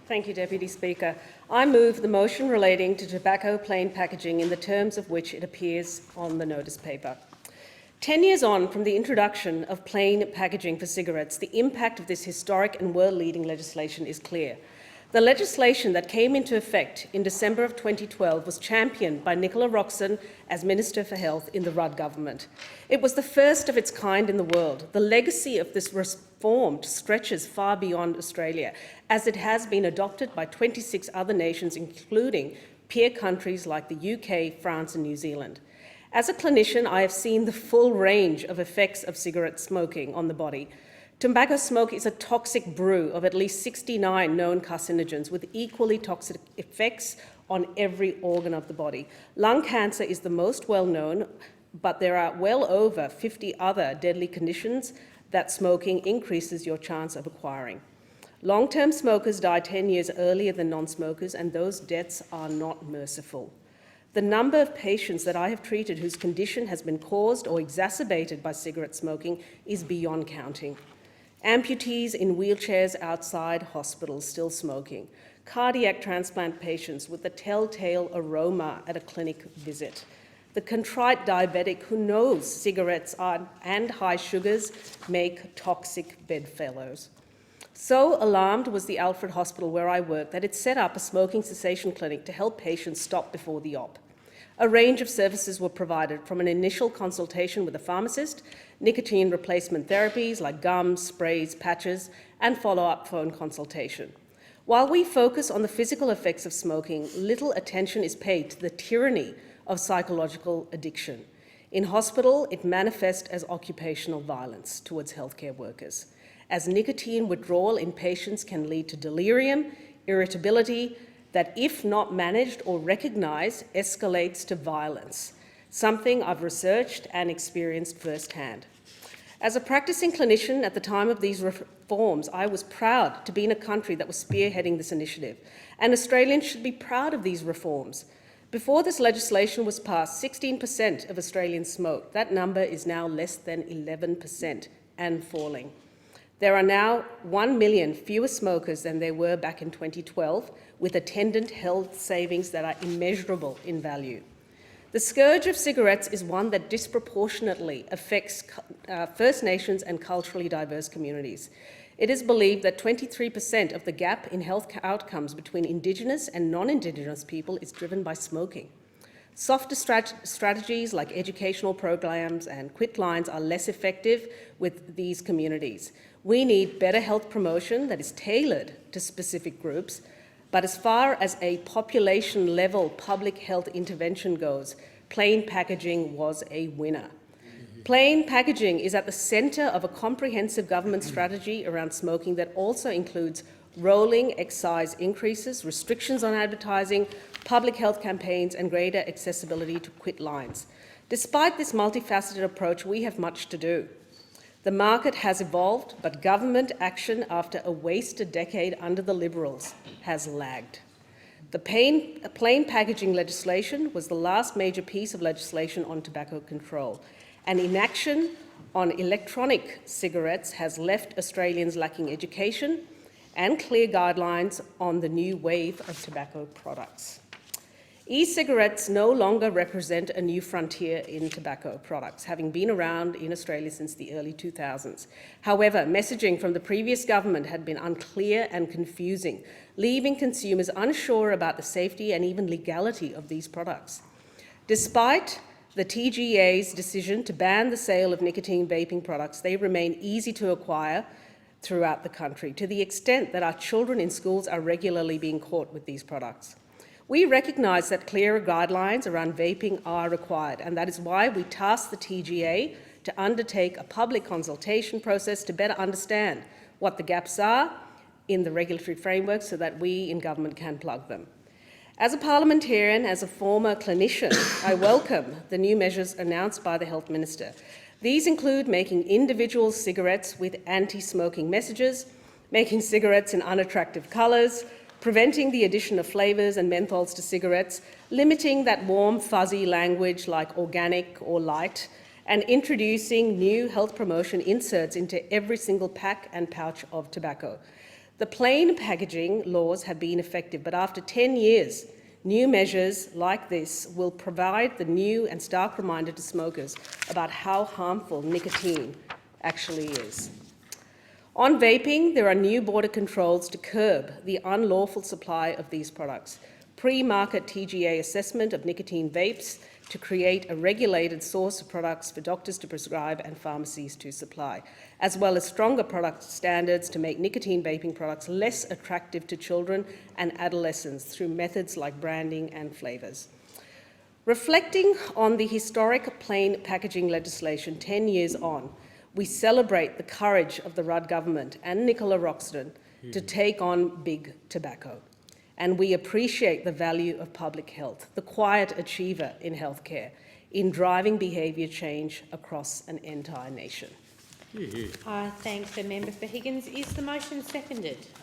Thank you, Deputy Speaker. I move the motion relating to tobacco plain packaging in the terms of which it appears on the notice paper. 10 years on from the introduction of plain packaging for cigarettes, the impact of this historic and world-leading legislation is clear. The legislation that came into effect in December of 2012 was championed by Nicola Roxon as Minister for Health in the Rudd government. It was the first of its kind in the world. The legacy of this reform stretches far beyond Australia, as it has been adopted by 26 other nations, including peer countries like the UK, France and New Zealand. As a clinician, I have seen the full range of effects of cigarette smoking on the body. Tobacco smoke is a toxic brew of at least 69 known carcinogens with equally toxic effects on every organ of the body. Lung cancer is the most well-known, but there are well over 50 other deadly conditions that smoking increases your chance of acquiring. Long-term smokers die 10 years earlier than non-smokers, and those deaths are not merciful. The number of patients that I have treated whose condition has been caused or exacerbated by cigarette smoking is beyond counting. Amputees in wheelchairs outside hospitals still smoking, cardiac transplant patients with the telltale aroma at a clinic visit, the contrite diabetic who knows cigarettes and high sugars make toxic bedfellows. So alarmed was the Alfred Hospital where I work that it set up a smoking cessation clinic to help patients stop before the op. A range of services were provided, from an initial consultation with a pharmacist, nicotine replacement therapies like gums, sprays, patches, and follow-up phone consultation. While we focus on the physical effects of smoking, little attention is paid to the tyranny of psychological addiction. In hospital, it manifests as occupational violence towards healthcare workers, as nicotine withdrawal in patients can lead to delirium, irritability, that if not managed or recognised, escalates to violence, something I've researched and experienced firsthand. As a practicing clinician at the time of these reforms, I was proud to be in a country that was spearheading this initiative, and Australians should be proud of these reforms. Before this legislation was passed, 16% of Australians smoked. That number is now less than 11% and falling. There are now 1 million fewer smokers than there were back in 2012, with attendant health savings that are immeasurable in value. The scourge of cigarettes is one that disproportionately affects First Nations and culturally diverse communities. It is believed that 23% of the gap in health outcomes between Indigenous and non-Indigenous people is driven by smoking. Softer strategies like educational programs and quit lines are less effective with these communities. We need better health promotion that is tailored to specific groups, but as far as a population-level public health intervention goes, plain packaging was a winner. Plain packaging is at the centre of a comprehensive government strategy around smoking that also includes rolling excise increases, restrictions on advertising, public health campaigns, and greater accessibility to quit lines. Despite this multifaceted approach, we have much to do. The market has evolved, but government action after a wasted decade under the Liberals has lagged. The plain packaging legislation was the last major piece of legislation on tobacco control, and inaction on electronic cigarettes has left Australians lacking education and clear guidelines on the new wave of tobacco products. E-cigarettes no longer represent a new frontier in tobacco products, having been around in Australia since the early 2000s. However, messaging from the previous government had been unclear and confusing, leaving consumers unsure about the safety and even legality of these products. Despite the TGA's decision to ban the sale of nicotine vaping products, they remain easy to acquire throughout the country, to the extent that our children in schools are regularly being caught with these products. We recognise that clearer guidelines around vaping are required, and that is why we tasked the TGA to undertake a public consultation process to better understand what the gaps are in the regulatory framework so that we in government can plug them. As a parliamentarian, as a former clinician, I welcome the new measures announced by the Health Minister. These include making individual cigarettes with anti-smoking messages, making cigarettes in unattractive colours, preventing the addition of flavours and menthols to cigarettes, limiting that warm, fuzzy language like organic or light, and introducing new health promotion inserts into every single pack and pouch of tobacco. The plain packaging laws have been effective, but after 10 years, new measures like this will provide the new and stark reminder to smokers about how harmful nicotine actually is. On vaping, there are new border controls to curb the unlawful supply of these products, pre-market TGA assessment of nicotine vapes to create a regulated source of products for doctors to prescribe and pharmacies to supply, as well as stronger product standards to make nicotine vaping products less attractive to children and adolescents through methods like branding and flavours. Reflecting on the historic plain packaging legislation 10 years on, we celebrate the courage of the Rudd government and Nicola Roxton to take on big tobacco. And we appreciate the value of public health, the quiet achiever in healthcare, in driving behaviour change across an entire nation. I thank the member for Higgins. Is the motion seconded?